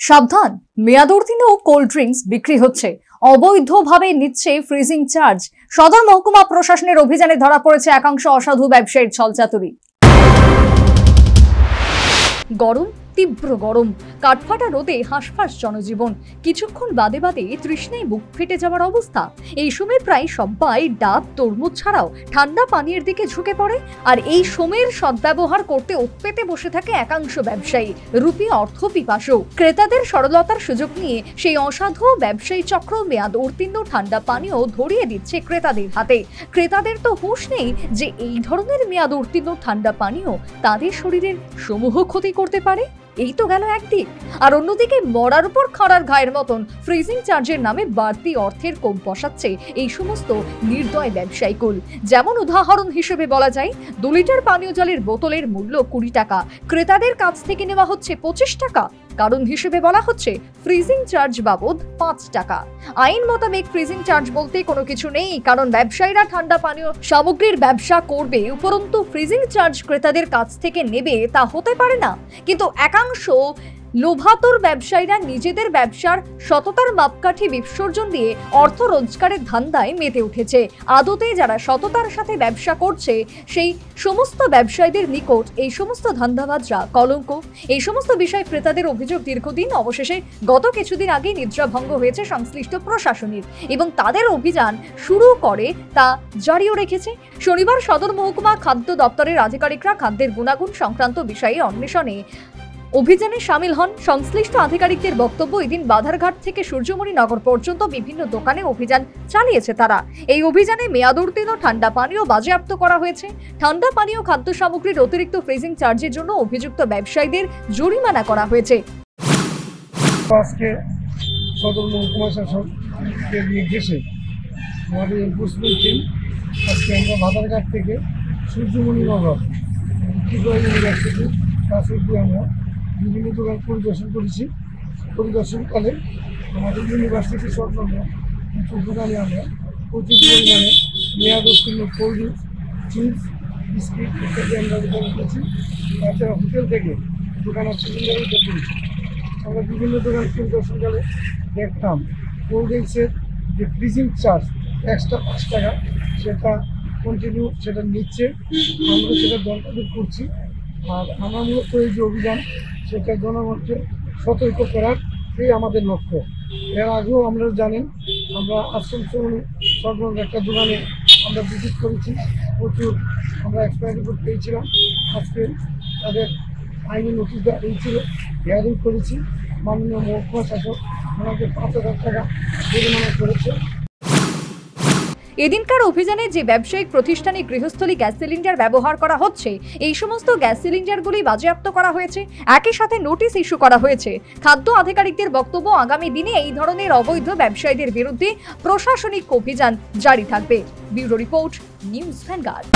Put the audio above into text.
সাবধান, মেয়াদোত্তীর্ণ cold drinks বিক্রি হচ্ছে, অবৈধভাবে নিচ্ছে ফ্রিজিং চার্জ। সদর মহকুমা প্রশাসনের অভিযানে ধরা পড়েছে একাংশ অসাধু ব্যবসায়ীর ছলচাতুরি। গরম, তীব্র গরম, কাঠফাটা রোদে হাঁসফাঁস জনজীবন, কিছুক্ষণ বাদে বাদে তৃষ্ণায় বুক ফেটে যাওয়ার অবস্থা। এই সময় প্রায় সবাই ডাব, তরমুজ ছাড়াও ঠান্ডা পানীয়ের দিকে ঝুঁকে পড়ে। আর এই সময়ের সদ্ব্যবহার করতে ওৎপেতে বসে থাকে একাংশ ব্যবসায়ী, রূপী অর্থ পিপাসু। ক্রেতাদের সরলতার সুযোগ নিয়ে সেই অসাধু ব্যবসায়ী চক্র মেয়াদ উত্তীর্ণ ঠান্ডা পানীয় ধরিয়ে দিচ্ছে ক্রেতাদের হাতে। ক্রেতাদের তো হুঁশ নেই যে এই ধরনের মেয়াদ উত্তীর্ণ ঠান্ডা পানীয় তাদের শরীরের সমূহ ক্ষতি করতে পারে। এই তো গেল একদিক, আর অন্যদিকে মরার উপর খাড়ার ঘায়ের মতন ফ্রিজিং চার্জের নামে বাড়তি অর্থের কোপ বসাচ্ছে এই সমস্ত নির্দয় ব্যবসায়ী কুল। যেমন উদাহরণ হিসেবে বলা যায়, 2 লিটার পানীয় জলের বোতলের মূল্য 20 টাকা, ক্রেতাদের কাছ থেকে নেওয়া হচ্ছে 25 টাকা। কারণ হিসেবে বলা হচ্ছে ফ্রিজিং চার্জ বাবদ 5 টাকা। আইন মোতাবেক ফ্রিজিং চার্জ বলতে কোনো কিছু নেই, কারণ ব্যবসায়ীরা ঠান্ডা পানীয় সামগ্রীর ব্যবসা করবে, উপরন্তু ফ্রিজিং চার্জ ক্রেতাদের কাছ থেকে নেবে তা হতে পারে না। কিন্তু একাংশ লোভাতুর ব্যবসায়ীরা নিজেদের ব্যবসার সততার মাপকাঠি বিসর্জন দিয়ে অর্থ রোজগারের ধান্দায় মেতে উঠেছে। আদতে যারা সততার সাথে ব্যবসা করছে সেই সমস্ত ব্যবসায়ীদের নিকট এই সমস্ত ধান্দাবাজরা কলঙ্ক। এই সমস্ত বিষয় ক্রেতাদের অভিযোগ দীর্ঘদিন, অবশেষে গত কিছুদিন আগে নিদ্রাভঙ্গ হয়েছে সংশ্লিষ্ট প্রশাসনের এবং তাদের অভিযান শুরু করে তা জারিও রেখেছে। শনিবার সদর মহকুমা খাদ্য দপ্তরের আধিকারিকরা খাদ্যের গুণাগুণ সংক্রান্ত বিষয়ে অন্বেষণে অভিযানে সামিল হন। সংশ্লিষ্ট আধিকারিকদের বক্তব্য, এদিন বাধারঘাট থেকে সূর্যমণি নগর পর্যন্ত বিভিন্ন দোকানে অভিযান চালিয়েছে তারা। এই অভিযানে মেয়াদোত্তীর্ণ ঠান্ডা পানীয় বাজেয়াপ্ত করা হয়েছে। ঠান্ডা পানীয় খাদ্য সামগ্রীর অতিরিক্ত ফ্রিজিং চার্জের জন্য অভিযুক্ত ব্যবসায়ীদের জরিমানা করা হয়েছে। আজকে সদর মহকুমা শাসকের নির্দেশে আমাদের এনফোর্সমেন্ট টিম আজকে আমরা বাধারঘাট থেকে সূর্যমণি নগর ইউনিভার্সিটি কাছে দিয়ে আমরা বিভিন্ন দোকান পরিদর্শন করেছি। পরিদর্শনকালে আমাদের ইউনিভার্সিটি সংলগ্ন কিছু দোকানে আমরা প্রচুর পরিমাণে মেয়াদ উত্তীর্ণ কোল্ড ড্রিঙ্কস, চিপস, বিস্কিট ইত্যাদি আমরা দোকান করেছি। তাছাড়া হোটেল থেকে দোকানের সিলিন্ডার উদ্ধার করেছি। আমরা বিভিন্ন দোকান পরিদর্শনকালে দেখতাম কোল্ড ড্রিঙ্কসের যে ফ্রিজিং চার্জ এক্সট্রা 5 টাকা, সেটা কন্টিনিউ সেটা নিচ্ছে। আমরা সেটা দরকার করছি। আর আমরা মূলত এই যে অভিযান, সেটা জনগণকে সতর্ক করার এই আমাদের লক্ষ্য। এর আগেও আমরা জানেন, আমরা আশ্রম শ্রমণী সংলগ্ন একটা দোকানে আমরা ভিজিট করেছি, প্রচুর আমরা এক্সপায়ারি রিপোর্ট পেয়েছিলাম। আজকে তাদের আইনি নোটিশ দিয়েছিল, হিয়ারিং করেছি। মাননীয় মহকুমা শাসক ওনাকে 5,000 টাকা জরিমানা করেছে। এদিনকার অভিযানে যে ব্যবসায়িক প্রতিষ্ঠানে গৃহস্থলী গ্যাস সিলিন্ডার ব্যবহার করা হচ্ছে, এই সমস্ত গ্যাস সিলিন্ডারগুলি বাজেয়াপ্ত করা হয়েছে। একই সাথে নোটিশ ইস্যু করা হয়েছে। খাদ্য আধিকারিকদের বক্তব্য, আগামী দিনে এই ধরনের অবৈধ ব্যবসায়ীদের বিরুদ্ধে প্রশাসনিক অভিযান জারি থাকবে। Bureau report, news vanguard.